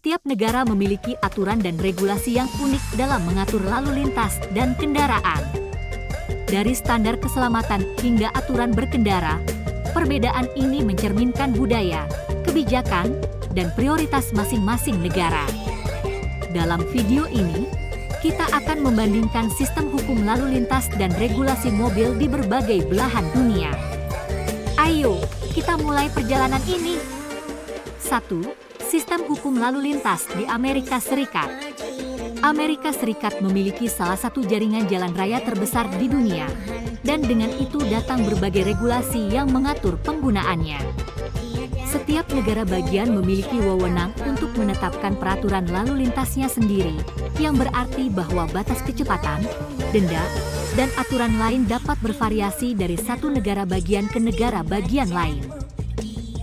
Setiap negara memiliki aturan dan regulasi yang unik dalam mengatur lalu lintas dan kendaraan. Dari standar keselamatan hingga aturan berkendara, perbedaan ini mencerminkan budaya, kebijakan, dan prioritas masing-masing negara. Dalam video ini, kita akan membandingkan sistem hukum lalu lintas dan regulasi mobil di berbagai belahan dunia. Ayo, kita mulai perjalanan ini. 1. Sistem hukum lalu lintas di Amerika Serikat. Amerika Serikat memiliki salah satu jaringan jalan raya terbesar di dunia, dan dengan itu datang berbagai regulasi yang mengatur penggunaannya. Setiap negara bagian memiliki wewenang untuk menetapkan peraturan lalu lintasnya sendiri, yang berarti bahwa batas kecepatan, denda, dan aturan lain dapat bervariasi dari satu negara bagian ke negara bagian lain.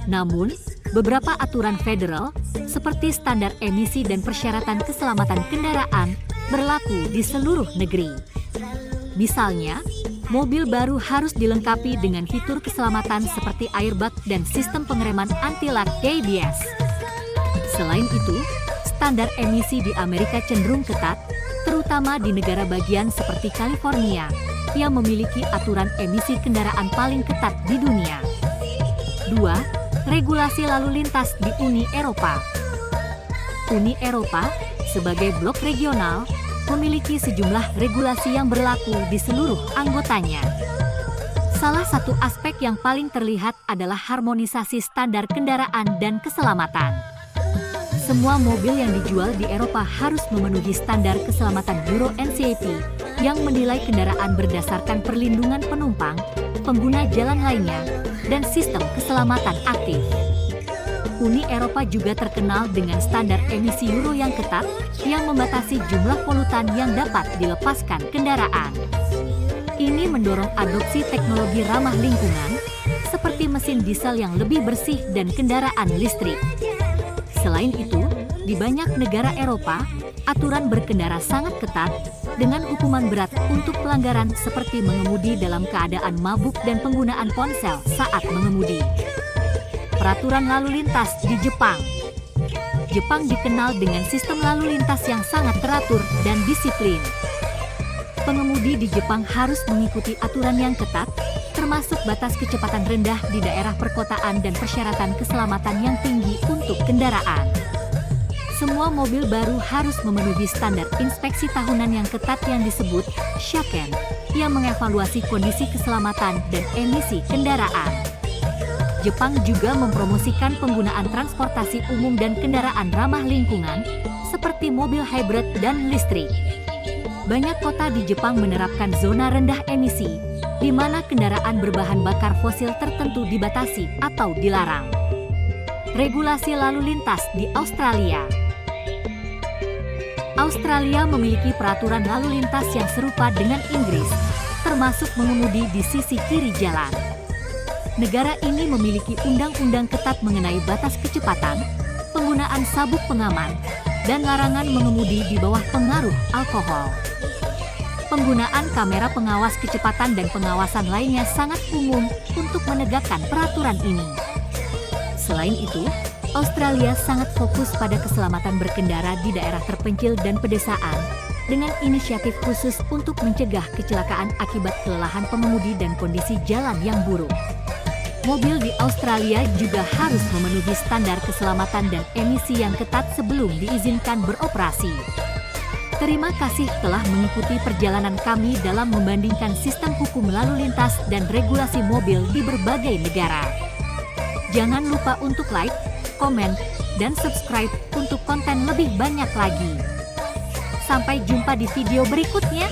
Namun, beberapa aturan federal, seperti standar emisi dan persyaratan keselamatan kendaraan, berlaku di seluruh negeri. Misalnya, mobil baru harus dilengkapi dengan fitur keselamatan seperti airbag dan sistem pengereman anti-lock ABS. Selain itu, standar emisi di Amerika cenderung ketat, terutama di negara bagian seperti California, yang memiliki aturan emisi kendaraan paling ketat di dunia. 2. Regulasi lalu lintas di Uni Eropa. Uni Eropa, sebagai blok regional, memiliki sejumlah regulasi yang berlaku di seluruh anggotanya. Salah satu aspek yang paling terlihat adalah harmonisasi standar kendaraan dan keselamatan. Semua mobil yang dijual di Eropa harus memenuhi standar keselamatan Euro NCAP yang menilai kendaraan berdasarkan perlindungan penumpang, pengguna jalan lainnya, dan sistem keselamatan aktif. Uni Eropa juga terkenal dengan standar emisi Euro yang ketat yang membatasi jumlah polutan yang dapat dilepaskan kendaraan. Ini mendorong adopsi teknologi ramah lingkungan, seperti mesin diesel yang lebih bersih dan kendaraan listrik. Selain itu, di banyak negara Eropa, aturan berkendara sangat ketat, dengan hukuman berat untuk pelanggaran seperti mengemudi dalam keadaan mabuk dan penggunaan ponsel saat mengemudi. Peraturan lalu lintas di Jepang. Jepang dikenal dengan sistem lalu lintas yang sangat teratur dan disiplin. Pengemudi di Jepang harus mengikuti aturan yang ketat, termasuk batas kecepatan rendah di daerah perkotaan dan persyaratan keselamatan yang tinggi untuk kendaraan. Semua mobil baru harus memenuhi standar inspeksi tahunan yang ketat yang disebut Shaken, yang mengevaluasi kondisi keselamatan dan emisi kendaraan. Jepang juga mempromosikan penggunaan transportasi umum dan kendaraan ramah lingkungan, seperti mobil hybrid dan listrik. Banyak kota di Jepang menerapkan zona rendah emisi, di mana kendaraan berbahan bakar fosil tertentu dibatasi atau dilarang. Regulasi lalu lintas di Australia. Australia memiliki peraturan lalu lintas yang serupa dengan Inggris, termasuk mengemudi di sisi kiri jalan. Negara ini memiliki undang-undang ketat mengenai batas kecepatan, penggunaan sabuk pengaman, dan larangan mengemudi di bawah pengaruh alkohol. Penggunaan kamera pengawas kecepatan dan pengawasan lainnya sangat umum untuk menegakkan peraturan ini. Selain itu, Australia sangat fokus pada keselamatan berkendara di daerah terpencil dan pedesaan, dengan inisiatif khusus untuk mencegah kecelakaan akibat kelelahan pengemudi dan kondisi jalan yang buruk. Mobil di Australia juga harus memenuhi standar keselamatan dan emisi yang ketat sebelum diizinkan beroperasi. Terima kasih telah mengikuti perjalanan kami dalam membandingkan sistem hukum lalu lintas dan regulasi mobil di berbagai negara. Jangan lupa untuk like, komen, dan subscribe untuk konten lebih banyak lagi. Sampai jumpa di video berikutnya.